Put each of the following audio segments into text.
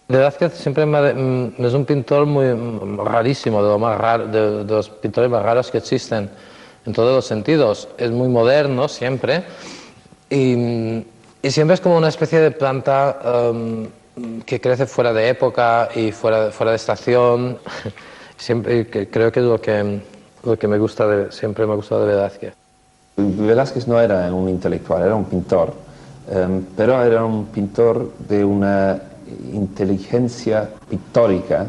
Velázquez siempre es un pintor muy rarísimo, de, lo más raro, de los pintores más raros que existen en todos los sentidos. Es muy moderno siempre y siempre es como una especie de planta que crece fuera de época y fuera de estación. Siempre, creo que es lo que me gusta siempre me ha gustado de Velázquez. Velázquez no era un intelectual, era un pintor, pero era un pintor de una inteligencia pictórica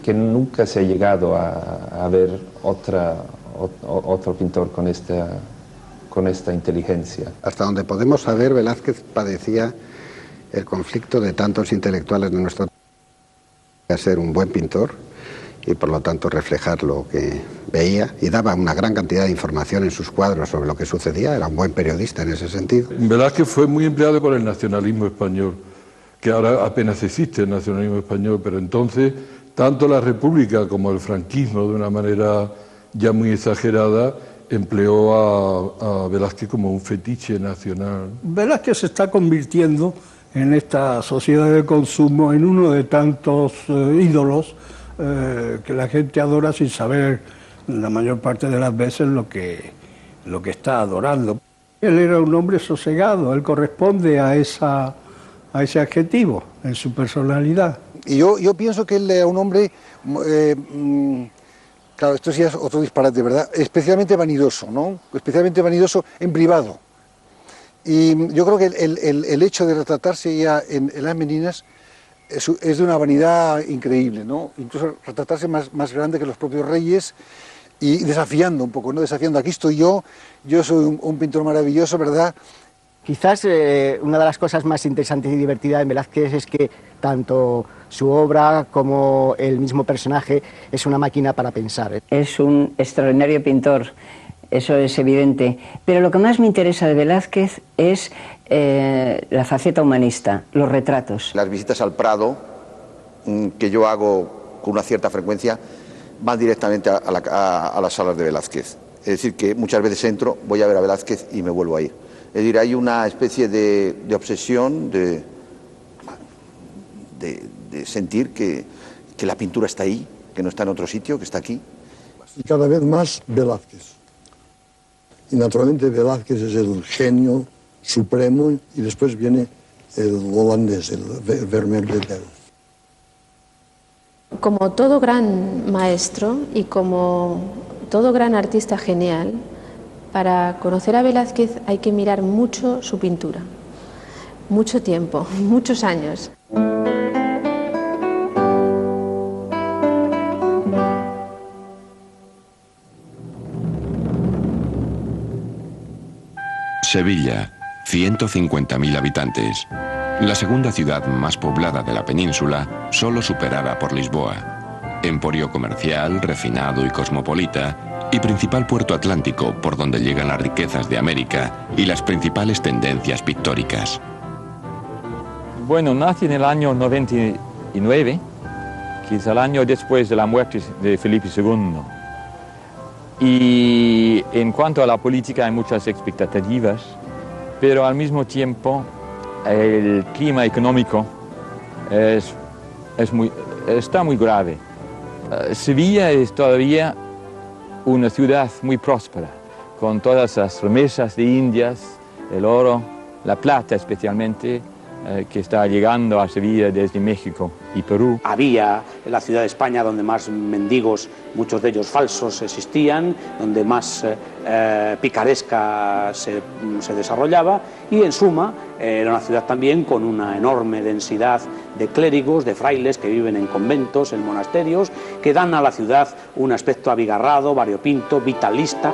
que nunca se ha llegado a ver otro pintor con esta inteligencia. Hasta donde podemos saber, Velázquez padecía el conflicto de tantos intelectuales de nuestro tiempo, a ser un buen pintor y por lo tanto reflejar lo que veía, y daba una gran cantidad de información en sus cuadros sobre lo que sucedía. Era un buen periodista en ese sentido. Velázquez fue muy empleado por el nacionalismo español, que ahora apenas existe el nacionalismo español, pero entonces tanto la República como el franquismo, de una manera ya muy exagerada, empleó a Velázquez como un fetiche nacional. Velázquez se está convirtiendo en esta sociedad de consumo en uno de tantos ídolos que la gente adora sin saber la mayor parte de las veces lo que está adorando. Él era un hombre sosegado, él corresponde a ese adjetivo en su personalidad. Y yo pienso que él era un hombre, claro, esto sí es otro disparate, ¿verdad? Especialmente vanidoso, ¿no? Especialmente vanidoso en privado. Y yo creo que el hecho de retratarse ya en las meninas es de una vanidad increíble, ¿no? Incluso retratarse más grande que los propios reyes y desafiando un poco, ¿no? Desafiando, aquí estoy yo soy un pintor maravilloso, ¿verdad? Quizás una de las cosas más interesantes y divertidas en Velázquez es que tanto su obra como el mismo personaje es una máquina para pensar. Es un extraordinario pintor, eso es evidente, pero lo que más me interesa de Velázquez es la faceta humanista, los retratos. Las visitas al Prado, que yo hago con una cierta frecuencia, van directamente a las salas de Velázquez. Es decir, que muchas veces entro, voy a ver a Velázquez y me vuelvo a ir. Es decir, hay una especie de obsesión, de sentir que la pintura está ahí, que no está en otro sitio, que está aquí. Y cada vez más Velázquez. Y naturalmente Velázquez es el genio supremo y después viene el holandés, el Vermeer de Delft. Como todo gran maestro y como todo gran artista genial, para conocer a Velázquez hay que mirar mucho su pintura, mucho tiempo, muchos años. Sevilla, 150.000 habitantes. La segunda ciudad más poblada de la península, solo superada por Lisboa. Emporio comercial, refinado y cosmopolita, y principal puerto atlántico por donde llegan las riquezas de América y las principales tendencias pictóricas. Bueno, nací en el año 99, que es el año después de la muerte de Felipe II. Y en cuanto a la política hay muchas expectativas, pero al mismo tiempo el clima económico está muy grave. Sevilla es todavía una ciudad muy próspera, con todas las remesas de Indias, el oro, la plata especialmente, que está llegando a Sevilla desde México y Perú. Había en la ciudad de España donde más mendigos, muchos de ellos falsos, existían, donde más picaresca se desarrollaba, y en suma era una ciudad también con una enorme densidad de clérigos, de frailes que viven en conventos, en monasterios, que dan a la ciudad un aspecto abigarrado, variopinto, vitalista.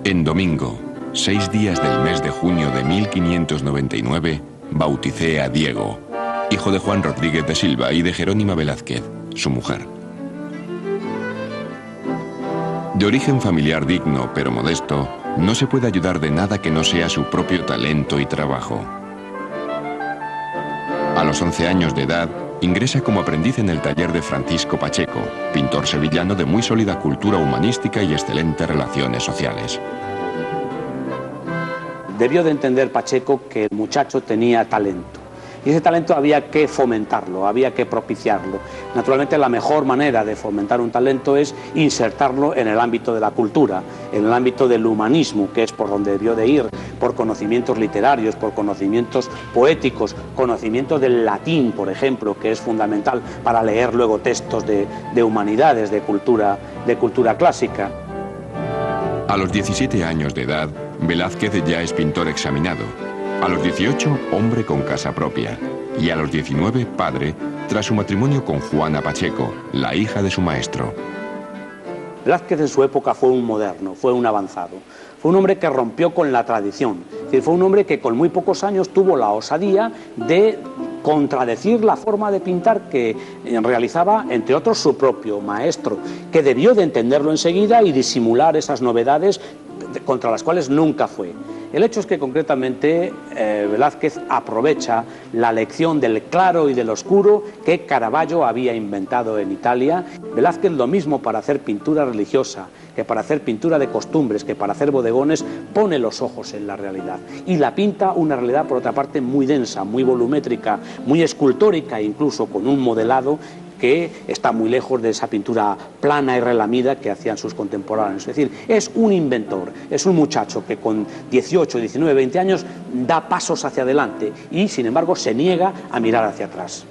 En domingo, 6 días del mes de junio de 1599, bauticé a Diego, hijo de Juan Rodríguez de Silva y de Jerónima Velázquez, su mujer. De origen familiar digno pero modesto, no se puede ayudar de nada que no sea su propio talento y trabajo. A los 11 años de edad, ingresa como aprendiz en el taller de Francisco Pacheco, pintor sevillano de muy sólida cultura humanística y excelentes relaciones sociales. Debió de entender Pacheco que el muchacho tenía talento. Y ese talento había que fomentarlo, había que propiciarlo. Naturalmente, la mejor manera de fomentar un talento es insertarlo en el ámbito de la cultura, en el ámbito del humanismo, que es por donde debió de ir, por conocimientos literarios, por conocimientos poéticos, conocimientos del latín, por ejemplo, que es fundamental para leer luego textos de humanidades, de cultura clásica. A los 17 años de edad, Velázquez ya es pintor examinado. A los 18, hombre con casa propia. Y a los 19, padre, tras su matrimonio con Juana Pacheco, la hija de su maestro. Velázquez en su época fue un moderno, fue un avanzado. Fue un hombre que rompió con la tradición. Es decir, fue un hombre que con muy pocos años tuvo la osadía de contradecir la forma de pintar que realizaba, entre otros, su propio maestro, que debió de entenderlo enseguida y disimular esas novedades contra las cuales nunca fue. El hecho es que concretamente Velázquez aprovecha la lección del claro y del oscuro que Caravaggio había inventado en Italia. Velázquez lo mismo para hacer pintura religiosa, que para hacer pintura de costumbres, que para hacer bodegones, pone los ojos en la realidad. Y la pinta una realidad, por otra parte, muy densa, muy volumétrica, muy escultórica, incluso con un modelado que está muy lejos de esa pintura plana y relamida que hacían sus contemporáneos. Es decir, es un inventor, es un muchacho que con 18, 19, 20 años da pasos hacia adelante y, sin embargo, se niega a mirar hacia atrás.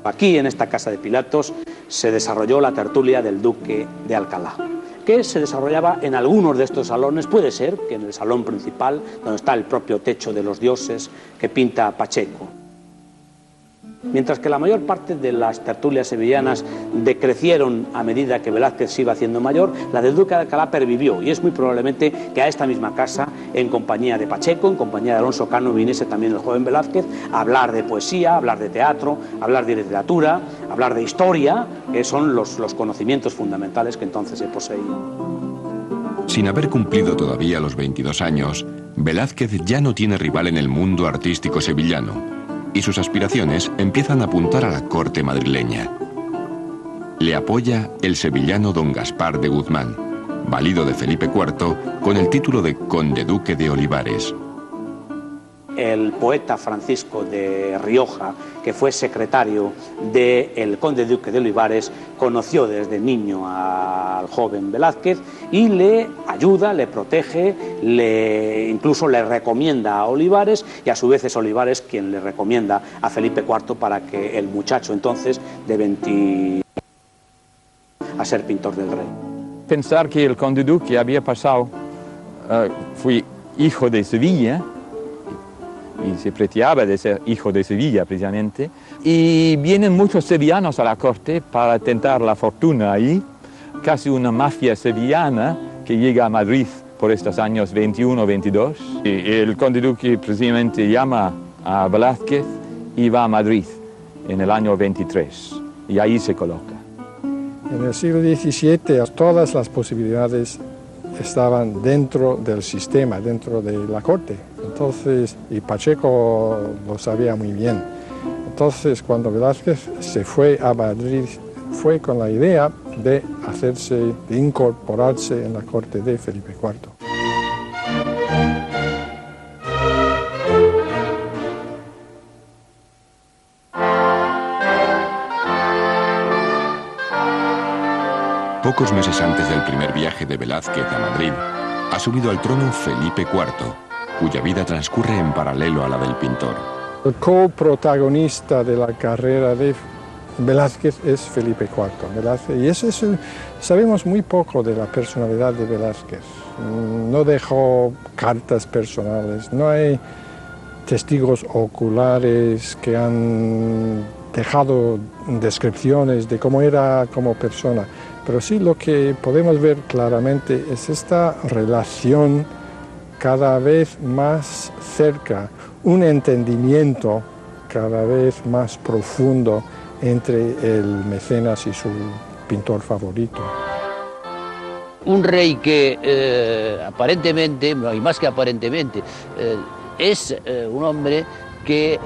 Aquí, en esta casa de Pilatos, se desarrolló la tertulia del Duque de Alcalá, que se desarrollaba en algunos de estos salones. Puede ser que en el salón principal, donde está el propio techo de los dioses que pinta Pacheco. Mientras que la mayor parte de las tertulias sevillanas decrecieron a medida que Velázquez se iba haciendo mayor, la del Duque de Alcalá pervivió, y es muy probablemente que a esta misma casa, en compañía de Pacheco, en compañía de Alonso Cano, viniese también el joven Velázquez a hablar de poesía, a hablar de teatro, a hablar de literatura, a hablar de historia, que son los conocimientos fundamentales que entonces se poseían. Sin haber cumplido todavía los 22 años, Velázquez ya no tiene rival en el mundo artístico sevillano, y sus aspiraciones empiezan a apuntar a la corte madrileña. Le apoya el sevillano don Gaspar de Guzmán, valido de Felipe IV, con el título de Conde Duque de Olivares. El poeta Francisco de Rioja, que fue secretario del conde duque de Olivares, conoció desde niño al joven Velázquez y le ayuda, le protege, incluso le recomienda a Olivares, y a su vez es Olivares quien le recomienda a Felipe IV para que el muchacho entonces de 20 a ser pintor del rey. Pensar que el conde duque había pasado, fue hijo de Sevilla, y se preciaba de ser hijo de Sevilla precisamente, y vienen muchos sevillanos a la corte para tentar la fortuna ahí, casi una mafia sevillana que llega a Madrid por estos años 21-22. El conde duque precisamente llama a Velázquez y va a Madrid en el año 23, y ahí se coloca. En el siglo XVII todas las posibilidades estaban dentro del sistema, dentro de la corte. Entonces, y Pacheco lo sabía muy bien. Entonces, cuando Velázquez se fue a Madrid, fue con la idea de de incorporarse en la corte de Felipe IV. Pocos meses antes del primer viaje de Velázquez a Madrid, ha subido al trono Felipe IV, cuya vida transcurre en paralelo a la del pintor. El coprotagonista de la carrera de Velázquez es Felipe IV. Y sabemos muy poco de la personalidad de Velázquez. No dejó cartas personales, no hay testigos oculares que han dejado descripciones de cómo era como persona. Pero sí lo que podemos ver claramente es esta relación cada vez más cerca, un entendimiento cada vez más profundo entre el mecenas y su pintor favorito. Un rey que aparentemente, y más que aparentemente, es un hombre que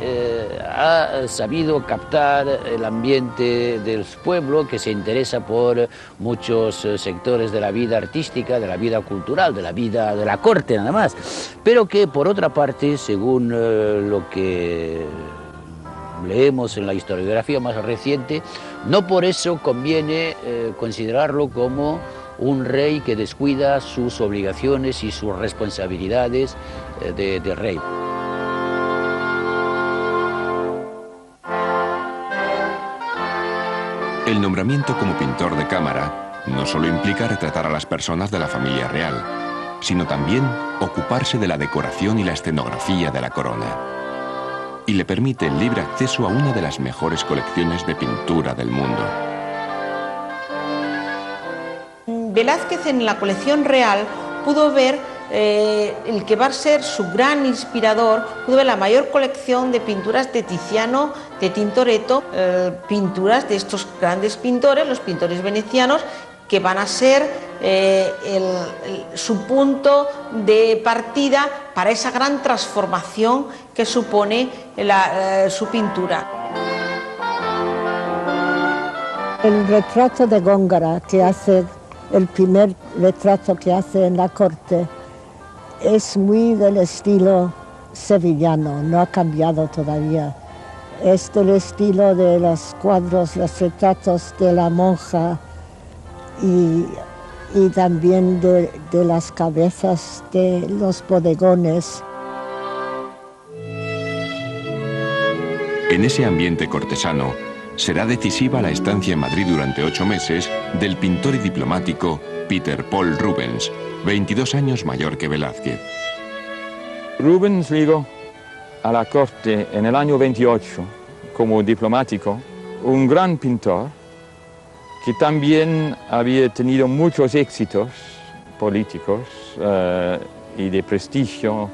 ha sabido captar el ambiente del pueblo, que se interesa por muchos sectores de la vida artística, de la vida cultural, de la vida de la corte nada más, pero que por otra parte, según lo que leemos en la historiografía más reciente, no por eso conviene considerarlo como un rey que descuida sus obligaciones y sus responsabilidades de rey. El nombramiento como pintor de cámara no solo implica retratar a las personas de la familia real, sino también ocuparse de la decoración y la escenografía de la corona. Y le permite el libre acceso a una de las mejores colecciones de pintura del mundo. Velázquez en la colección real pudo ver el que va a ser su gran inspirador, pudo ver la mayor colección de pinturas de Tiziano, de Tintoretto, pinturas de estos grandes pintores, los pintores venecianos, que van a ser su punto de partida para esa gran transformación que supone su pintura. El retrato de Góngora, que hace el primer retrato que hace en la corte, es muy del estilo sevillano, no ha cambiado todavía. Es del estilo de los cuadros, los retratos de la monja y también de las cabezas de los bodegones. En ese ambiente cortesano, será decisiva la estancia en Madrid durante 8 meses del pintor y diplomático Peter Paul Rubens, 22 años mayor que Velázquez. Rubens llegó a la corte en el año 28 como diplomático, un gran pintor que también había tenido muchos éxitos políticos y de prestigio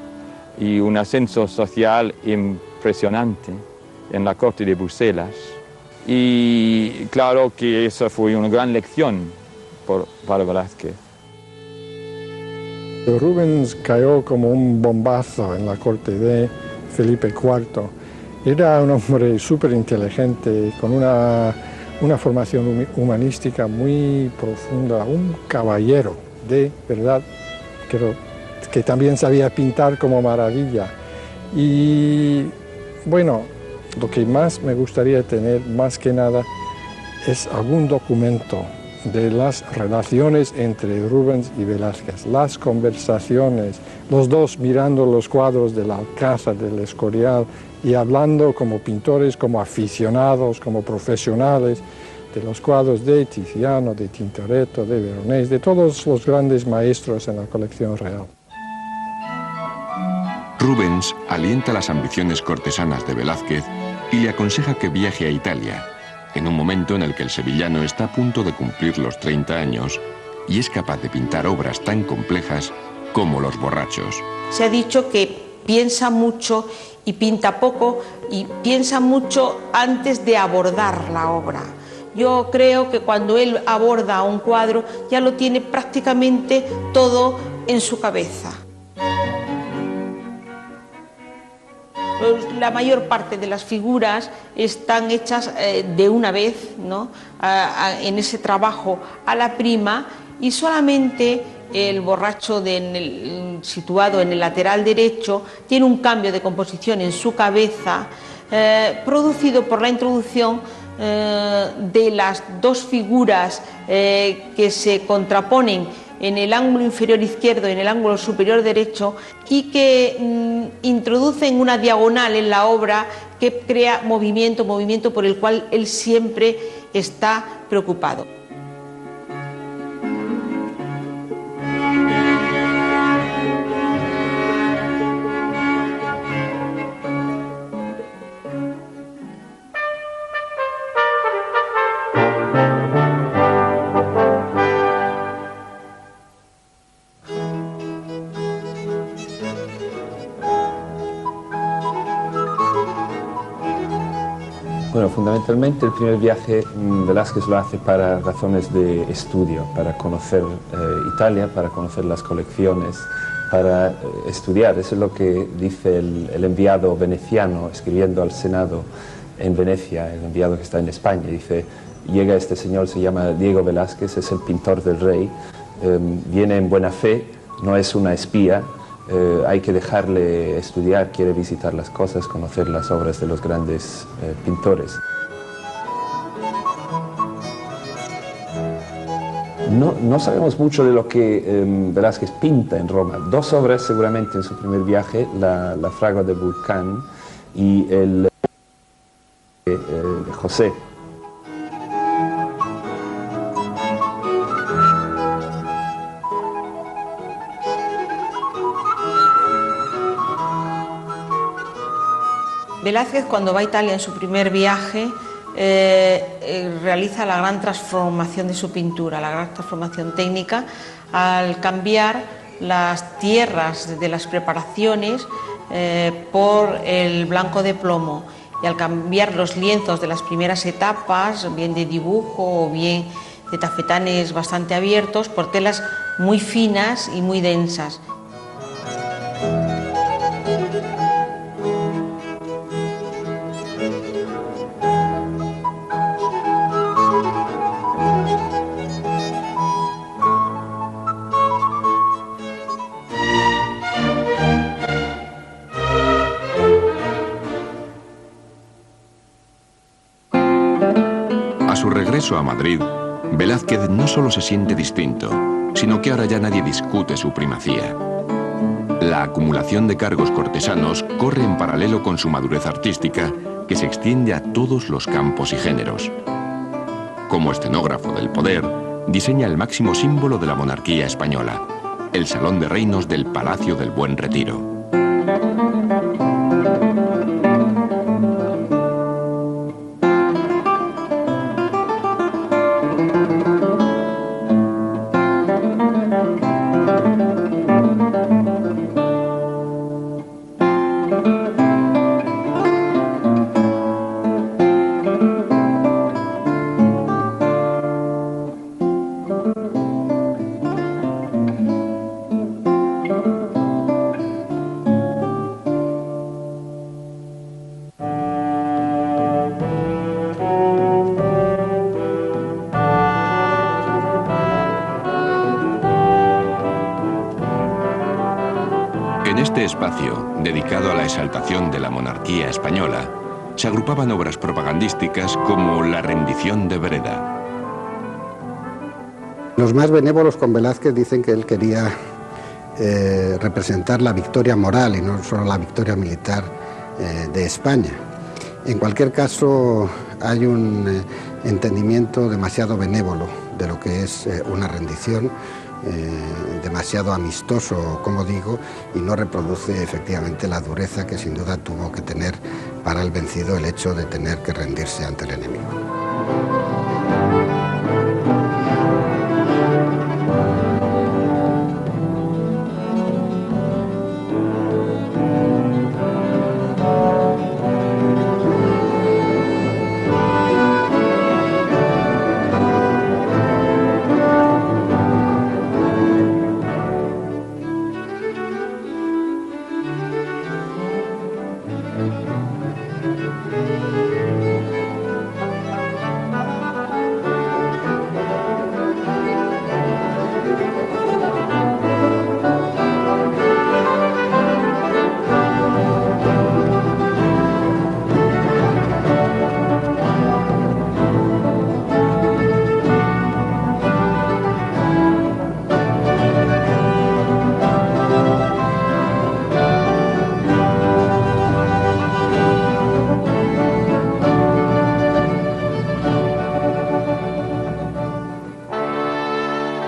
y un ascenso social impresionante en la corte de Bruselas. Y claro que esa fue una gran lección para Velázquez. Rubens cayó como un bombazo en la corte de Felipe IV. Era un hombre súper inteligente, con una formación humanística muy profunda, un caballero de verdad, que también sabía pintar como maravilla. Y bueno, lo que más me gustaría tener, más que nada, es algún documento de las relaciones entre Rubens y Velázquez, las conversaciones, los dos mirando los cuadros del Alcázar, del Escorial, y hablando como pintores, como aficionados, como profesionales, de los cuadros de Tiziano, de Tintoretto, de Veronese, de todos los grandes maestros en la colección real. Rubens alienta las ambiciones cortesanas de Velázquez y le aconseja que viaje a Italia, en un momento en el que el sevillano está a punto de cumplir los 30 años y es capaz de pintar obras tan complejas como Los borrachos. Se ha dicho que piensa mucho y pinta poco, y piensa mucho antes de abordar la obra. Yo creo que cuando él aborda un cuadro ya lo tiene prácticamente todo en su cabeza. La mayor parte de las figuras están hechas de una vez, ¿no? En ese trabajo a la prima, y solamente el borracho situado en el lateral derecho tiene un cambio de composición en su cabeza producido por la introducción de las dos figuras que se contraponen en el ángulo inferior izquierdo y en el ángulo superior derecho, y que introducen una diagonal en la obra que crea movimiento por el cual él siempre está preocupado. Bueno, fundamentalmente el primer viaje Velázquez lo hace para razones de estudio, para conocer Italia, para conocer las colecciones, para estudiar. Eso es lo que dice el enviado veneciano escribiendo al Senado en Venecia, el enviado que está en España. Dice, llega este señor, se llama Diego Velázquez, es el pintor del rey, viene en buena fe, no es una espía. Hay que dejarle estudiar, quiere visitar las cosas, conocer las obras de los grandes pintores. No sabemos mucho de lo que Velázquez pinta en Roma. Dos obras seguramente en su primer viaje, la Fragua del Vulcán y el José. Velázquez, cuando va a Italia en su primer viaje, realiza la gran transformación de su pintura, la gran transformación técnica, al cambiar las tierras de las preparaciones por el blanco de plomo, y al cambiar los lienzos de las primeras etapas, bien de dibujo o bien de tafetanes bastante abiertos, por telas muy finas y muy densas. A su regreso a Madrid, Velázquez no solo se siente distinto, sino que ahora ya nadie discute su primacía. La acumulación de cargos cortesanos corre en paralelo con su madurez artística, que se extiende a todos los campos y géneros. Como escenógrafo del poder, diseña el máximo símbolo de la monarquía española, el Salón de Reinos del Palacio del Buen Retiro. En este espacio, dedicado a la exaltación de la monarquía española, se agrupaban obras propagandísticas como La rendición de Breda. Los más benévolos con Velázquez dicen que él quería representar la victoria moral y no solo la victoria militar de España. En cualquier caso, hay un entendimiento demasiado benévolo de lo que es una rendición, demasiado amistoso, como digo, y no reproduce efectivamente la dureza que sin duda tuvo que tener para el vencido el hecho de tener que rendirse ante el enemigo.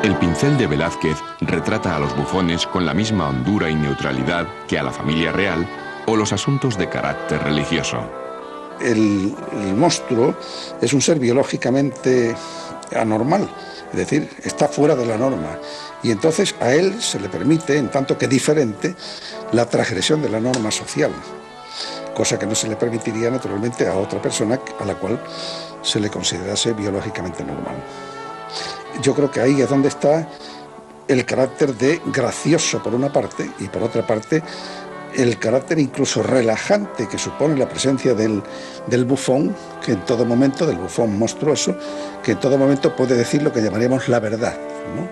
El pincel de Velázquez retrata a los bufones con la misma hondura y neutralidad que a la familia real o los asuntos de carácter religioso. El monstruo es un ser biológicamente anormal, es decir, está fuera de la norma. Y entonces a él se le permite, en tanto que diferente, la transgresión de la norma social, cosa que no se le permitiría naturalmente a otra persona a la cual se le considerase biológicamente normal. Yo creo que ahí es donde está el carácter de gracioso por una parte y por otra parte el carácter incluso relajante que supone la presencia del bufón, que en todo momento, del bufón monstruoso, que en todo momento puede decir lo que llamaríamos la verdad, ¿no?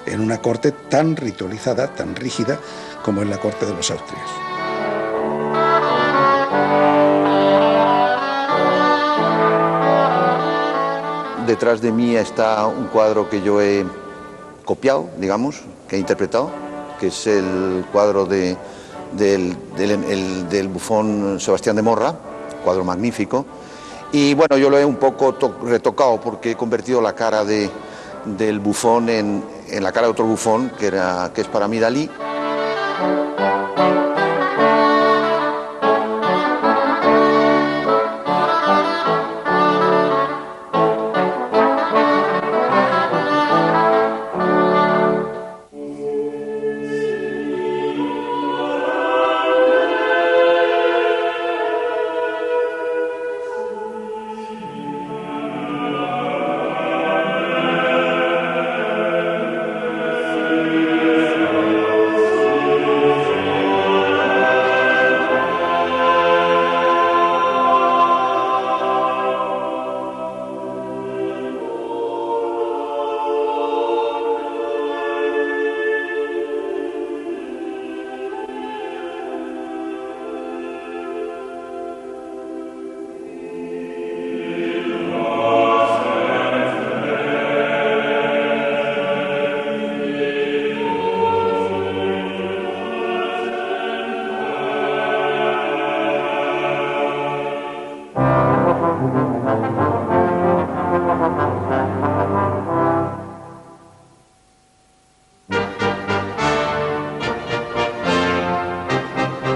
En una corte tan ritualizada, tan rígida como en la corte de los Austrias. Detrás de mí está un cuadro que yo he copiado, digamos, que he interpretado, que es el cuadro del bufón Sebastián de Morra, cuadro magnífico. Y bueno, yo lo he un poco retocado porque he convertido la cara del bufón en la cara de otro bufón, que es para mí Dalí.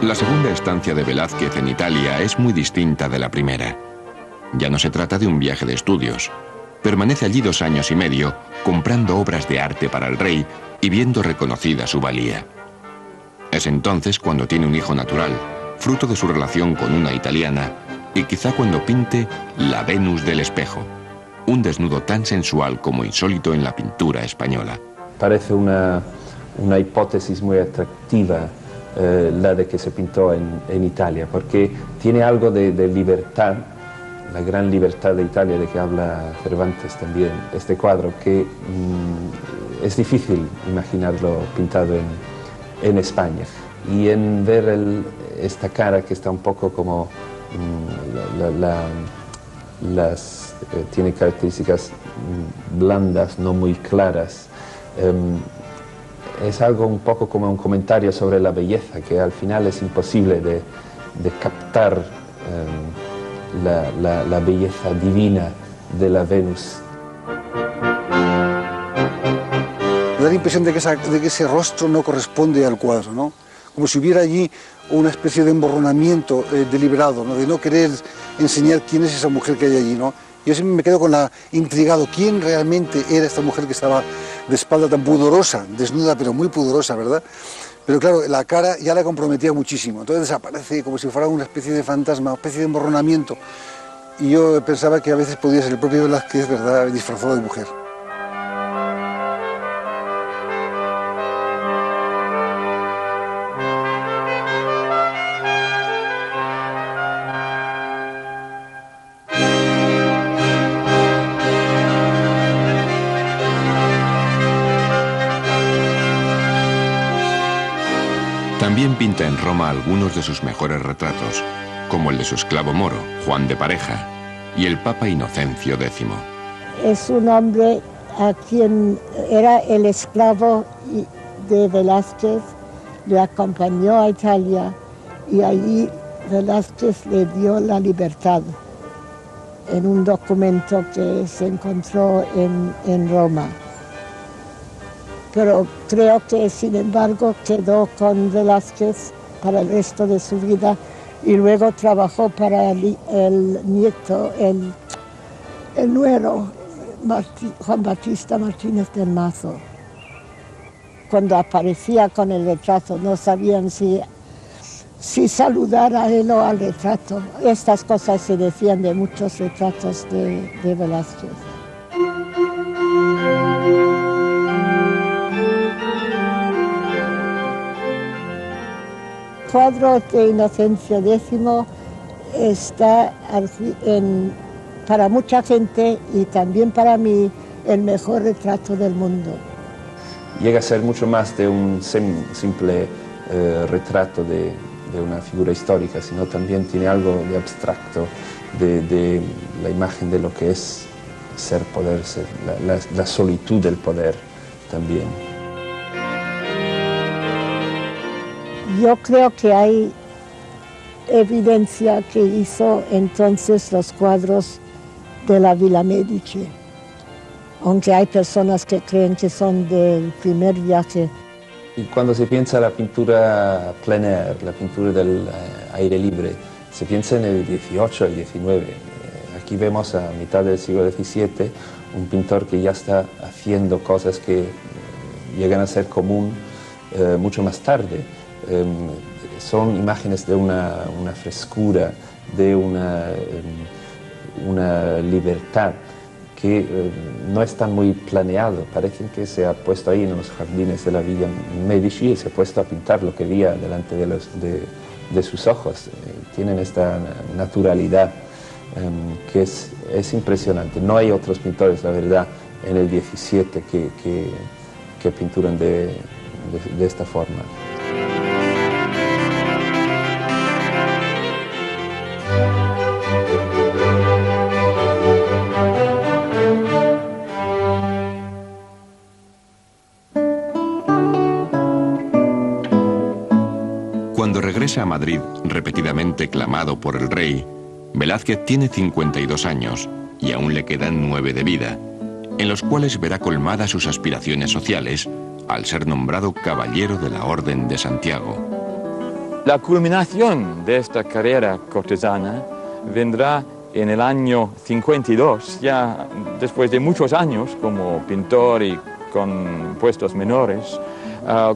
La segunda estancia de Velázquez en Italia es muy distinta de la primera. Ya no se trata de un viaje de estudios. Permanece allí 2 años y medio, comprando obras de arte para el rey y viendo reconocida su valía. Es entonces cuando tiene un hijo natural, fruto de su relación con una italiana, y quizá cuando pinte La Venus del Espejo, un desnudo tan sensual como insólito en la pintura española. Parece una hipótesis muy atractiva la de que se pintó en Italia, porque tiene algo de libertad, la gran libertad de Italia de que habla Cervantes también, este cuadro, que es difícil imaginarlo pintado en España. Y en ver esta cara que está un poco como tiene características blandas, no muy claras, es algo un poco como un comentario sobre la belleza, que al final es imposible de captar la belleza divina de la Venus. Me da la impresión de que ese rostro no corresponde al cuadro, ¿no? Como si hubiera allí una especie de emborronamiento deliberado, ¿no? De no querer enseñar quién es esa mujer que hay allí, ¿no? Yo siempre me quedo con intrigado, quién realmente era esta mujer que estaba de espalda tan pudorosa, desnuda pero muy pudorosa, ¿verdad? Pero claro, la cara ya la comprometía muchísimo, entonces desaparece como si fuera una especie de fantasma, una especie de emborronamiento. Y yo pensaba que a veces podía ser el propio Velázquez, ¿verdad?, disfrazado de mujer. También pinta en Roma algunos de sus mejores retratos, como el de su esclavo moro, Juan de Pareja, y el Papa Inocencio X. Es un hombre a quien era el esclavo de Velázquez, le acompañó a Italia y allí Velázquez le dio la libertad en un documento que se encontró en Roma. pero creo que sin embargo quedó con Velázquez para el resto de su vida y luego trabajó para el nieto, el nuero, Juan Bautista Martínez del Mazo. Cuando aparecía con el retrato no sabían si saludar a él o al retrato. Estas cosas se decían de muchos retratos de Velázquez. El cuadro de Inocencio X está para mucha gente y también para mí el mejor retrato del mundo. Llega a ser mucho más de un simple retrato de una figura histórica, sino también tiene algo de abstracto, de la imagen de lo que es ser poder, la solitud del poder también. Yo creo que hay evidencia que hizo entonces los cuadros de la Villa Medici, aunque hay personas que creen que son del primer viaje. Y cuando se piensa en la pintura plein air, la pintura del aire libre, se piensa en el 18, el 19. Aquí vemos a mitad del siglo XVII un pintor que ya está haciendo cosas que llegan a ser común mucho más tarde. Son imágenes de una frescura, de una libertad que no está muy planeado. Parece que se ha puesto ahí en los jardines de la Villa Medici y se ha puesto a pintar lo que veía delante de sus ojos. Tienen esta naturalidad que es impresionante. No hay otros pintores, la verdad, en el 17 que pinturan de esta forma. Cuando regresa a Madrid, repetidamente clamado por el rey, Velázquez tiene 52 años y aún le quedan 9 de vida, en los cuales verá colmadas sus aspiraciones sociales al ser nombrado Caballero de la Orden de Santiago. La culminación de esta carrera cortesana vendrá en el año 52, ya después de muchos años como pintor y con puestos menores,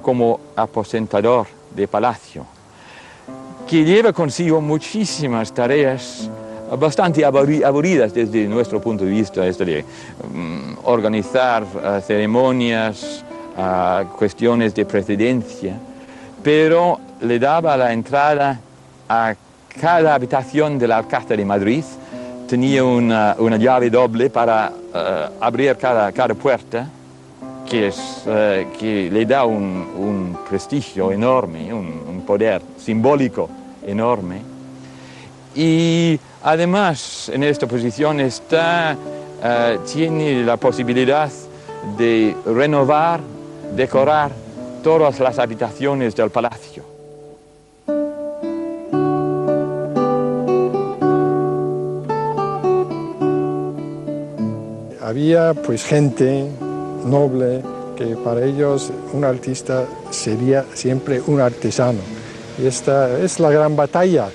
como aposentador de palacio, que lleva consigo muchísimas tareas bastante aburridas desde nuestro punto de vista, de organizar ceremonias, cuestiones de precedencia, pero le daba la entrada a cada habitación del Alcázar de Madrid, tenía una llave doble para abrir cada puerta, que le da un prestigio enorme, un poder simbólico enorme. Y además en esta posición tiene la posibilidad de renovar, decorar todas las habitaciones del palacio. Había pues gente noble que para ellos un artista sería siempre un artesano. Y esta es la gran batalla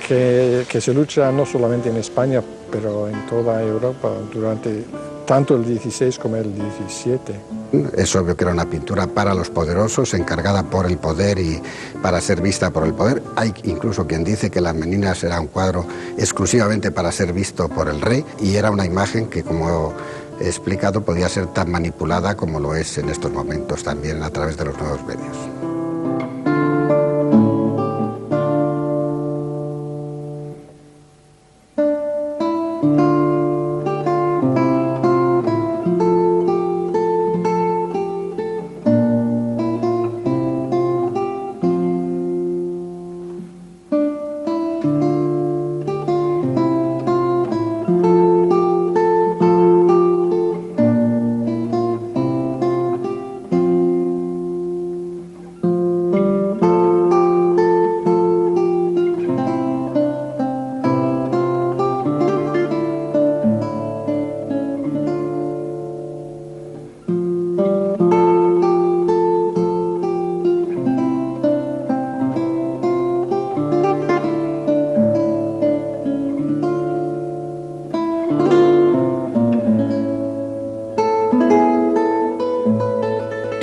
que se lucha no solamente en España, pero en toda Europa durante tanto el 16 como el 17. Es obvio que era una pintura para los poderosos, encargada por el poder y para ser vista por el poder. Hay incluso quien dice que Las Meninas era un cuadro exclusivamente para ser visto por el rey, y era una imagen que, como he explicado, podía ser tan manipulada como lo es en estos momentos también a través de los nuevos medios.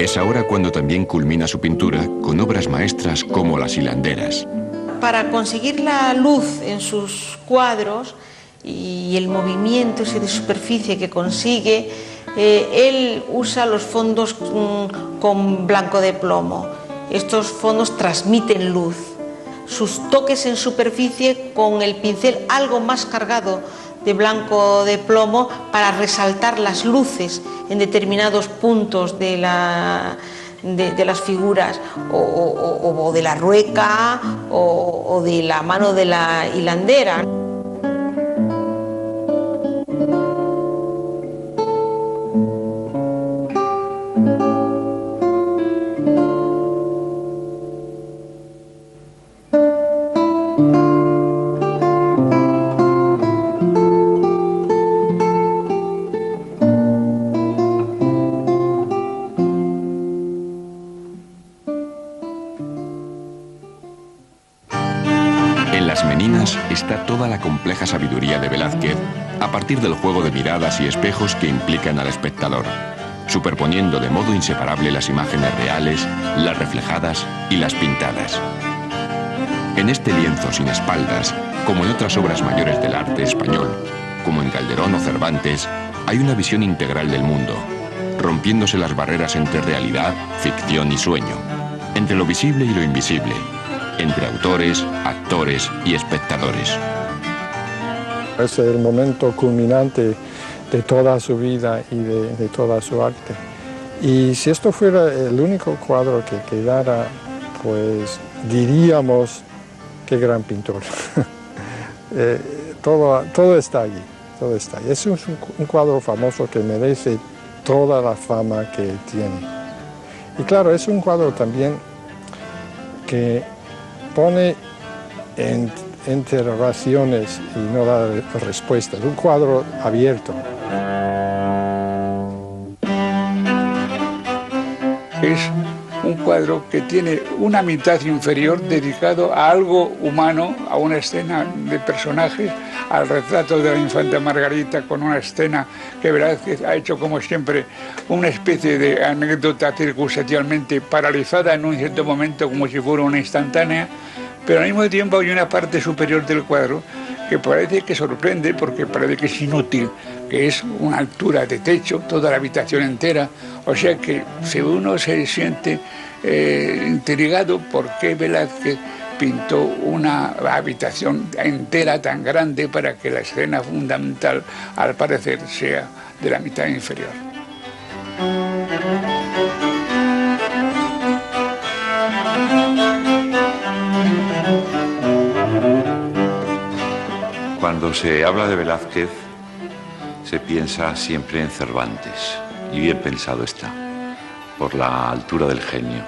Es ahora cuando también culmina su pintura con obras maestras como Las hilanderas. Para conseguir la luz en sus cuadros y el movimiento ese de superficie que consigue, él usa los fondos con blanco de plomo. Estos fondos transmiten luz. Sus toques en superficie con el pincel algo más cargado de blanco de plomo para resaltar las luces en determinados puntos de las figuras o de la rueca o de la mano de la hilandera. Está toda la compleja sabiduría de Velázquez a partir del juego de miradas y espejos que implican al espectador, superponiendo de modo inseparable las imágenes reales, las reflejadas y las pintadas. En este lienzo sin espaldas, como en otras obras mayores del arte español, como en Calderón o Cervantes, hay una visión integral del mundo, rompiéndose las barreras entre realidad, ficción y sueño, entre lo visible y lo invisible, entre autores, actores y espectadores. Es el momento culminante de toda su vida y de toda su arte. Y si esto fuera el único cuadro que quedara, pues diríamos qué gran pintor. Todo está allí, todo está allí. Es un cuadro famoso que merece toda la fama que tiene. Y claro, es un cuadro también que pone interrogaciones y no da respuestas. Un cuadro abierto. Es un cuadro que tiene una mitad inferior dedicado a algo humano, a una escena de personajes, al retrato de la infanta Margarita, con una escena que Velázquez ha hecho, como siempre, una especie de anécdota circunstancialmente paralizada en un cierto momento, como si fuera una instantánea, pero al mismo tiempo hay una parte superior del cuadro que parece que sorprende, porque parece que es inútil, que es una altura de techo, toda la habitación entera, o sea que si uno se siente intrigado por qué Velázquez pintó una habitación entera tan grande para que la escena fundamental, al parecer, sea de la mitad inferior. Cuando se habla de Velázquez, se piensa siempre en Cervantes, y bien pensado está, por la altura del genio.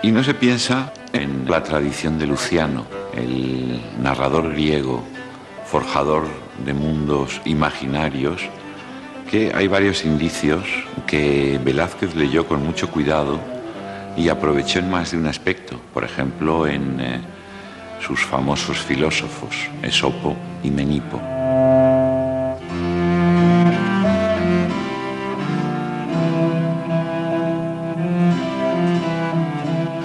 Y no se piensa en la tradición de Luciano, el narrador griego, forjador de mundos imaginarios, que hay varios indicios que Velázquez leyó con mucho cuidado y aprovechó en más de un aspecto, por ejemplo en sus famosos filósofos, Esopo y Menipo.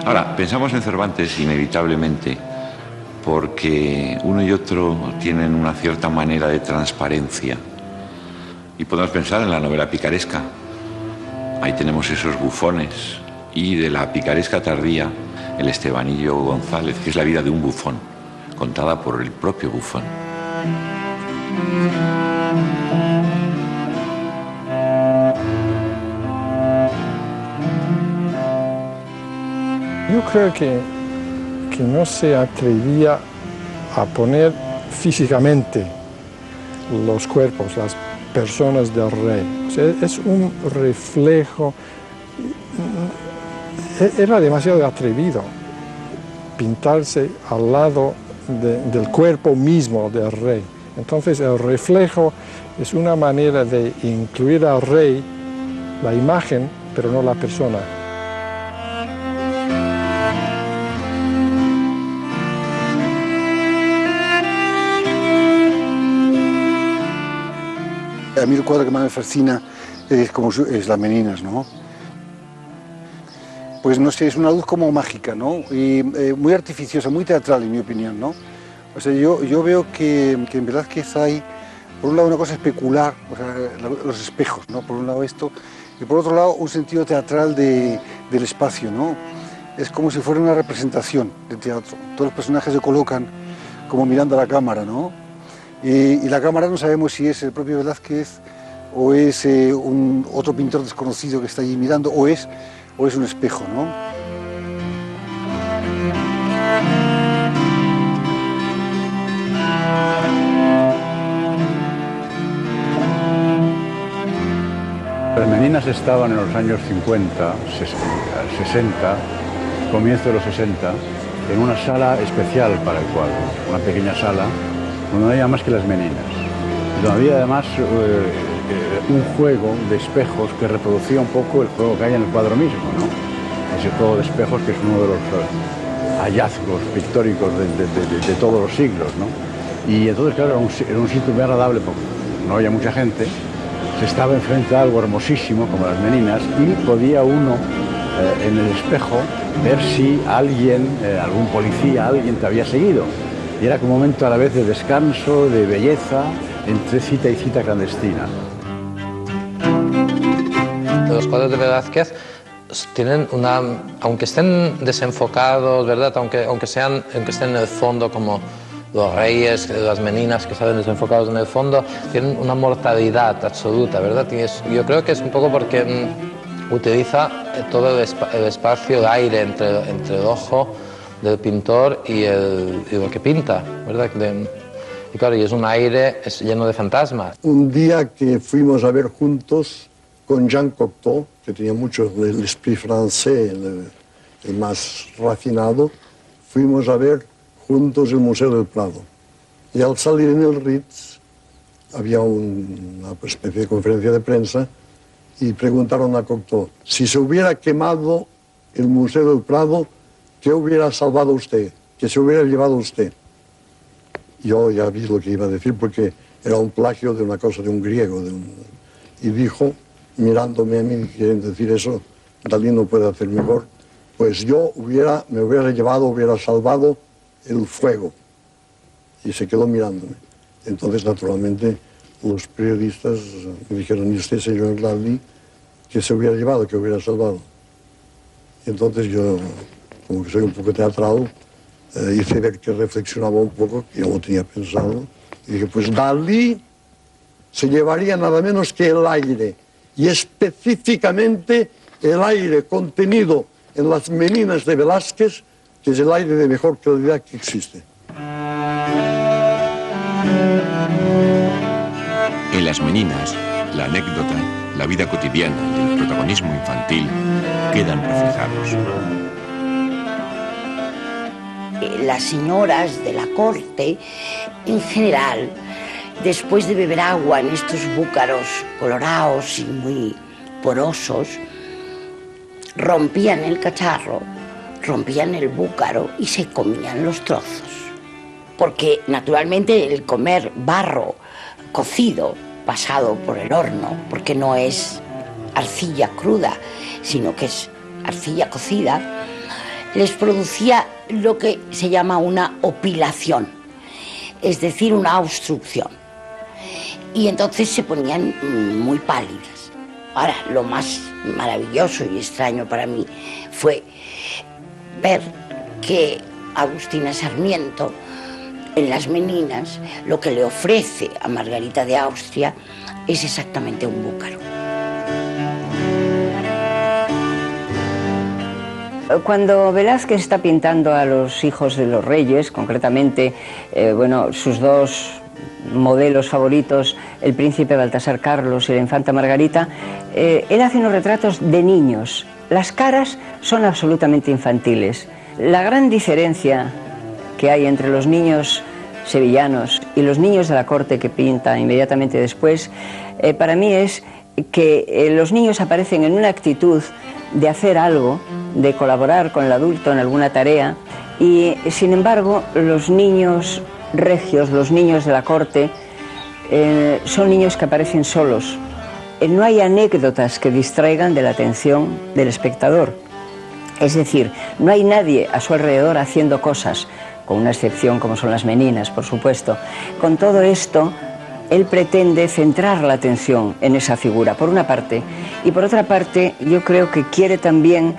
Ahora, pensamos en Cervantes inevitablemente porque uno y otro tienen una cierta manera de transparencia. Y podemos pensar en la novela picaresca. Ahí tenemos esos bufones. Y de la picaresca tardía, el Estebanillo González, que es la vida de un bufón, contada por el propio bufón. Yo creo que no se atrevía a poner físicamente los cuerpos, las personas del rey. O sea, es un reflejo. Era demasiado atrevido pintarse al lado del cuerpo mismo del rey. Entonces el reflejo es una manera de incluir al rey, la imagen, pero no la persona. A mí el cuadro que más me fascina como es las Meninas, ¿no? Pues no sé, es una luz como mágica, ¿no? Y muy artificiosa, muy teatral, en mi opinión, ¿no? O sea, yo veo que en Velázquez hay, por un lado, una cosa especular, o sea, los espejos, ¿no? Por un lado esto, y por otro lado, un sentido teatral del espacio, ¿no? Es como si fuera una representación de teatro. Todos los personajes se colocan como mirando a la cámara, ¿no? Y la cámara no sabemos si es el propio Velázquez o es otro pintor desconocido que está allí mirando, o es un espejo, ¿no? Las Meninas estaban en los años 50, 60, comienzo de los 60, en una sala especial para el cuadro, una pequeña sala, donde no había más que las Meninas. Donde había además un juego de espejos que reproducía un poco el juego que hay en el cuadro mismo, ¿no? Ese juego de espejos que es uno de los hallazgos pictóricos de todos los siglos, ¿no? Y entonces, claro, era un sitio muy agradable porque no había mucha gente, se estaba enfrente a algo hermosísimo como las Meninas y podía uno en el espejo ver si alguien, algún policía, alguien te había seguido. Y era como un momento a la vez de descanso, de belleza, entre cita y cita clandestina. Los cuadros de Velázquez tienen una, aunque estén desenfocados, ¿verdad? Aunque estén en el fondo como los reyes, las Meninas que salen desenfocados en el fondo, tienen una mortalidad absoluta, ¿verdad? Yo creo que es un poco porque utiliza todo el espacio, el aire entre el ojo del pintor y lo que pinta, ¿verdad? Y claro, y es un aire lleno de fantasmas. Un día que fuimos a ver juntos con Jean Cocteau, que tenía mucho del esprit francés, el más refinado, fuimos a ver juntos el Museo del Prado. Y al salir en el Ritz había una especie de conferencia de prensa y preguntaron a Cocteau, si se hubiera quemado el Museo del Prado, ¿qué hubiera salvado usted? ¿Qué se hubiera llevado usted? Yo ya vi lo que iba a decir porque era un plagio de una cosa de un griego. Y dijo, mirándome a mí, quieren decir eso, Dalí no puede hacer mejor, pues yo me hubiera salvado el fuego. Y se quedó mirándome. Entonces, naturalmente, los periodistas me dijeron, ¿y usted, señor Dalí, qué se hubiera llevado, qué hubiera salvado? Y entonces yo, como que soy un poco teatral, hice ver que reflexionaba un poco, que yo lo tenía pensado, y dije, pues Dalí se llevaría nada menos que el aire, y específicamente el aire contenido en las Meninas de Velázquez, que es el aire de mejor calidad que existe. En las Meninas, la anécdota, la vida cotidiana y el protagonismo infantil quedan reflejados. Las señoras de la corte, en general, después de beber agua en estos búcaros colorados y muy porosos, rompían el cacharro, rompían el búcaro y se comían los trozos. Porque naturalmente el comer barro cocido, pasado por el horno, porque no es arcilla cruda, sino que es arcilla cocida, les producía lo que se llama una opilación, es decir, una obstrucción. Y entonces se ponían muy pálidas. Ahora, lo más maravilloso y extraño para mí fue ver que Agustina Sarmiento, en las Meninas, lo que le ofrece a Margarita de Austria es exactamente un búcaro. Cuando Velázquez está pintando a los hijos de los reyes, concretamente, sus dos modelos favoritos, el príncipe Baltasar Carlos y la infanta Margarita, él hace unos retratos de niños. Las caras son absolutamente infantiles. La gran diferencia que hay entre los niños sevillanos y los niños de la corte que pinta inmediatamente después, para mí es que los niños aparecen en una actitud de hacer algo, de colaborar con el adulto en alguna tarea, y sin embargo los niños regios, los niños de la corte, son niños que aparecen solos, no hay anécdotas que distraigan de la atención del espectador. Es decir, no hay nadie a su alrededor haciendo cosas, con una excepción como son las meninas, por supuesto. Con todo esto, él pretende centrar la atención en esa figura, por una parte, y por otra parte, yo creo que quiere también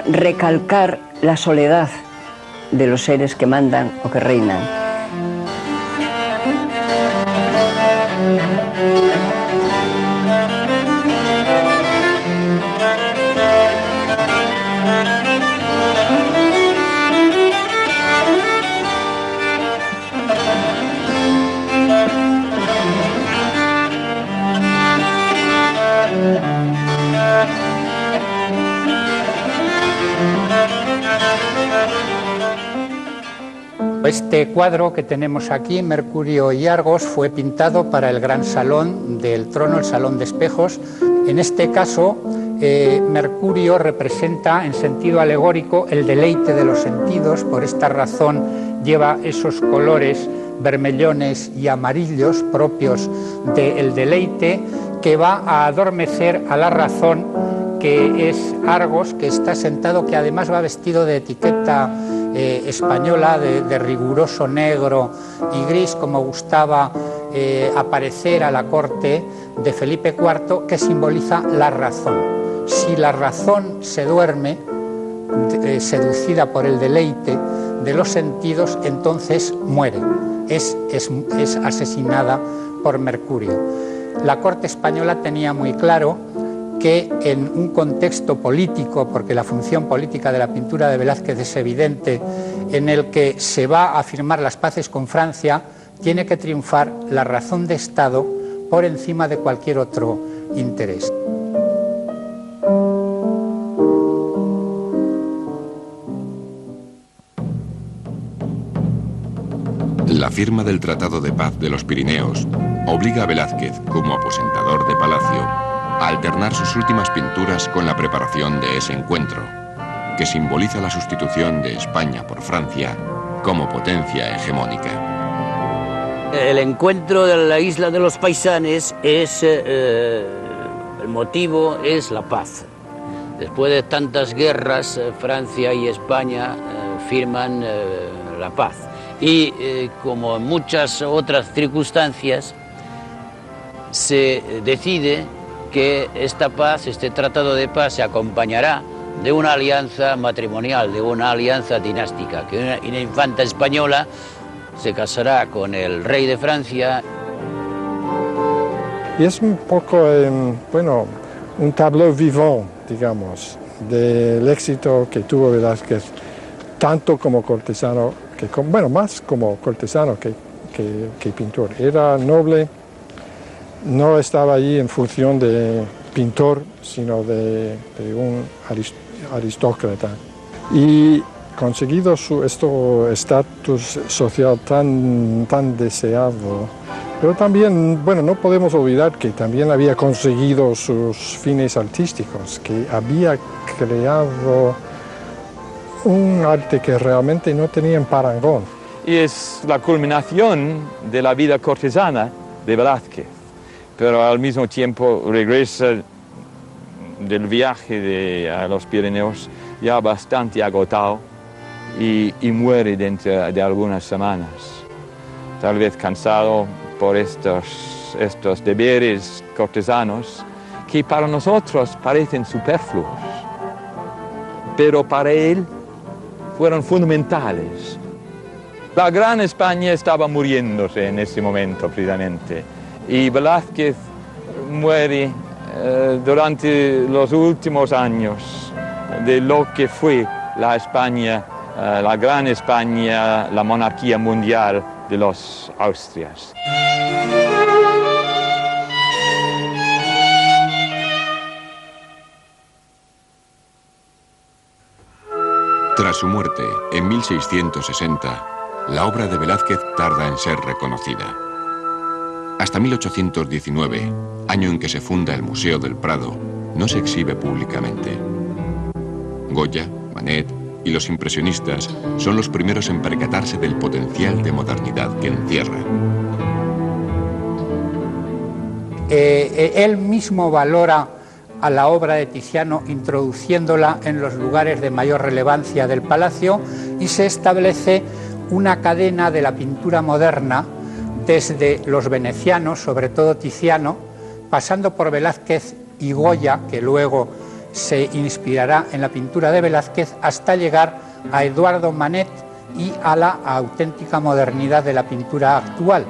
recalcar la soledad de los seres que mandan o que reinan. Este cuadro que tenemos aquí, Mercurio y Argos, fue pintado para el gran salón del trono, el Salón de Espejos. En este caso, Mercurio representa en sentido alegórico el deleite de los sentidos. Por esta razón lleva esos colores vermellones y amarillos propios del deleite, que va a adormecer a la razón, que es Argos, que está sentado, que además va vestido de etiqueta española, de riguroso negro y gris, como gustaba aparecer a la corte de Felipe IV, que simboliza la razón. Si la razón se duerme, seducida por el deleite de los sentidos, entonces muere, es asesinada por Mercurio. La corte española tenía muy claro que en un contexto político, porque la función política de la pintura de Velázquez es evidente, en el que se va a firmar las paces con Francia, tiene que triunfar la razón de Estado por encima de cualquier otro interés. La firma del Tratado de Paz de los Pirineos obliga a Velázquez, como aposentador de palacio, a alternar sus últimas pinturas con la preparación de ese encuentro, que simboliza la sustitución de España por Francia como potencia hegemónica. El encuentro de la isla de los Paisanes es, el motivo es la paz. Después de tantas guerras, Francia y España firman la paz. Y como en muchas otras circunstancias, se decide que esta paz, este tratado de paz, se acompañará de una alianza matrimonial, de una alianza dinástica, que una infanta española se casará con el rey de Francia. Y es un poco, bueno, un tableau vivant, digamos, del éxito que tuvo Velázquez, tanto como cortesano, bueno, más como cortesano que pintor. Era noble, no estaba allí en función de pintor, sino de un aristócrata. Y conseguido este estatus social tan deseado, pero también, bueno, no podemos olvidar que también había conseguido sus fines artísticos, que había creado un arte que realmente no tenía en parangón. Y es la culminación de la vida cortesana de Velázquez, pero al mismo tiempo regresa del viaje a los Pirineos ya bastante agotado y muere dentro de algunas semanas, tal vez cansado por estos deberes cortesanos que para nosotros parecen superfluos, pero para él fueron fundamentales. La Gran España estaba muriéndose en ese momento precisamente y Velázquez muere durante los últimos años de lo que fue la España, la Gran España, la monarquía mundial de los Austrias. Tras su muerte, en 1660, la obra de Velázquez tarda en ser reconocida. Hasta 1819, año en que se funda el Museo del Prado, no se exhibe públicamente. Goya, Manet y los impresionistas son los primeros en percatarse del potencial de modernidad que encierra. Él mismo valora a la obra de Tiziano introduciéndola en los lugares de mayor relevancia del palacio y se establece una cadena de la pintura moderna desde los venecianos, sobre todo Tiziano, pasando por Velázquez y Goya, que luego se inspirará en la pintura de Velázquez, hasta llegar a Eduardo Manet y a la auténtica modernidad de la pintura actual.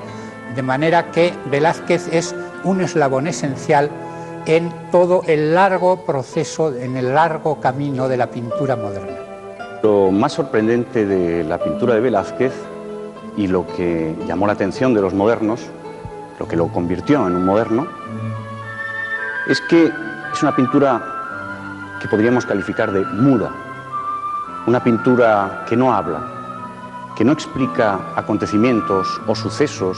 De manera que Velázquez es un eslabón esencial en todo el largo proceso, en el largo camino de la pintura moderna. Lo más sorprendente de la pintura de Velázquez y lo que llamó la atención de los modernos, lo que lo convirtió en un moderno, es que es una pintura que podríamos calificar de muda, una pintura que no habla, que no explica acontecimientos o sucesos.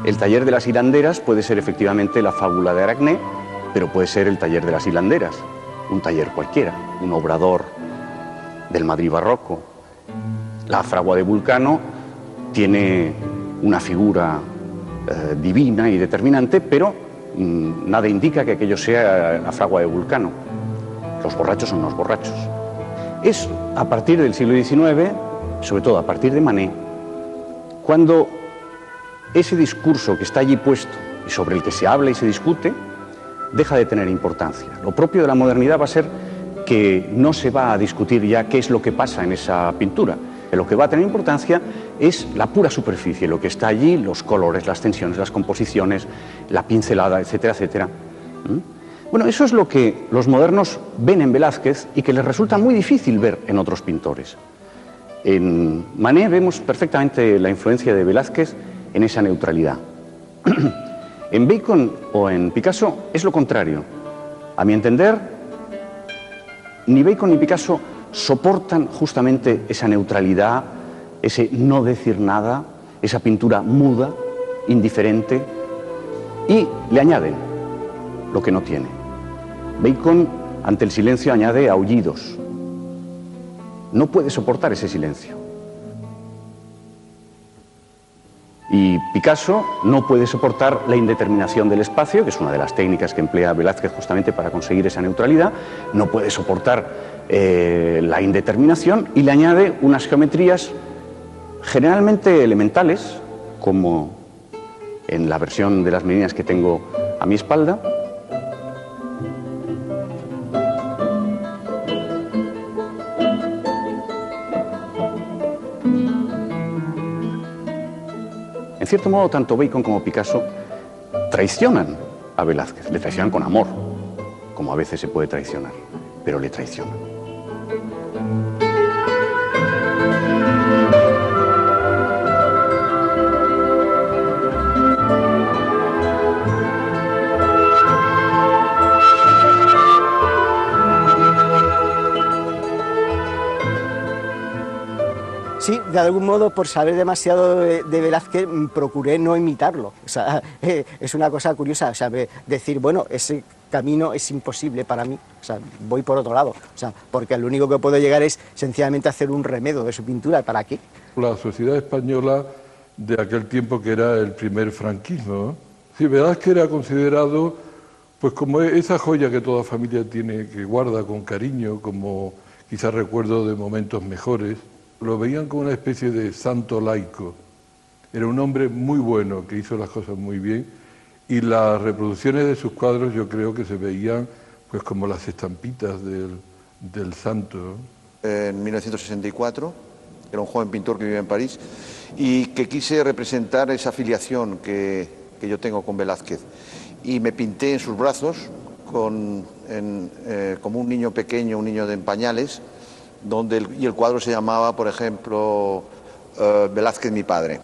El taller de las hilanderas puede ser efectivamente la fábula de Aracné, pero puede ser el taller de las hilanderas, un taller cualquiera, un obrador del Madrid barroco. La fragua de Vulcano tiene una figura divina y determinante, pero nada indica que aquello sea la fragua de Vulcano. Los borrachos son los borrachos. Es a partir del siglo XIX, sobre todo a partir de Manet, cuando ese discurso que está allí puesto y sobre el que se habla y se discute deja de tener importancia. Lo propio de la modernidad va a ser que no se va a discutir ya qué es lo que pasa en esa pintura. Lo que va a tener importancia es la pura superficie, lo que está allí, los colores, las tensiones, las composiciones, la pincelada, etcétera, etcétera. Bueno, eso es lo que los modernos ven en Velázquez y que les resulta muy difícil ver en otros pintores. En Manet vemos perfectamente la influencia de Velázquez en esa neutralidad. En Bacon o en Picasso es lo contrario. A mi entender, ni Bacon ni Picasso soportan justamente esa neutralidad, ese no decir nada, esa pintura muda, indiferente, y le añaden lo que no tiene. Bacon, ante el silencio, añade aullidos. No puede soportar ese silencio. Y Picasso no puede soportar la indeterminación del espacio, que es una de las técnicas que emplea Velázquez justamente para conseguir esa neutralidad. No puede soportar la indeterminación y le añade unas geometrías generalmente elementales, como en la versión de las Meninas que tengo a mi espalda. En cierto modo, tanto Bacon como Picasso traicionan a Velázquez, le traicionan con amor, como a veces se puede traicionar, pero le traicionan. Sí, de algún modo, por saber demasiado de Velázquez, procuré no imitarlo. O sea, es una cosa curiosa, o sea, decir, bueno, ese camino es imposible para mí, o sea, voy por otro lado, o sea, porque lo único que puedo llegar es sencillamente hacer un remedo de su pintura, ¿para qué? La sociedad española de aquel tiempo, que era el primer franquismo, ¿no? Sí, Velázquez era considerado pues como esa joya que toda familia tiene, que guarda con cariño, como quizás recuerdo de momentos mejores. Lo veían como una especie de santo laico. Era un hombre muy bueno, que hizo las cosas muy bien, y las reproducciones de sus cuadros yo creo que se veían pues como las estampitas del santo. En 1964, era un joven pintor que vivía en París, y que quise representar esa filiación que yo tengo con Velázquez. Y me pinté en sus brazos como un niño pequeño, un niño en pañales, y el cuadro se llamaba, por ejemplo, Velázquez mi padre.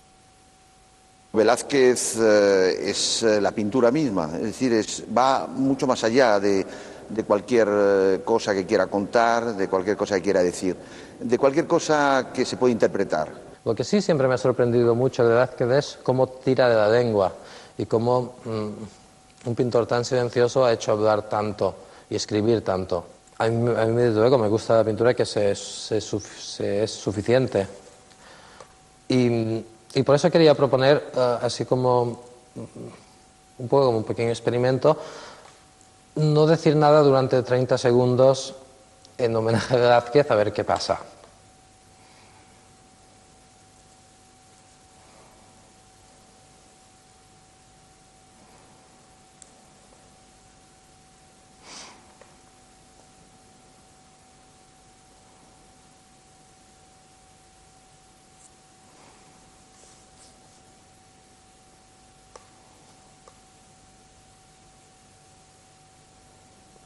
Velázquez es la pintura misma, es decir, va mucho más allá de cualquier cosa que quiera contar, de cualquier cosa que quiera decir, de cualquier cosa que se pueda interpretar. Lo que sí siempre me ha sorprendido mucho de Velázquez es cómo tira de la lengua y cómo un pintor tan silencioso ha hecho hablar tanto y escribir tanto. A mí desde luego me gusta la pintura que es suficiente. Y por eso quería proponer, así como un poco como un pequeño experimento, no decir nada durante 30 segundos en homenaje a Velázquez, a ver qué pasa.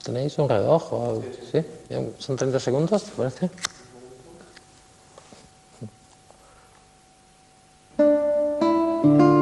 ¿Tenéis un reloj o algo? ¿Sí? ¿Son 30 segundos, te parece? Thank you.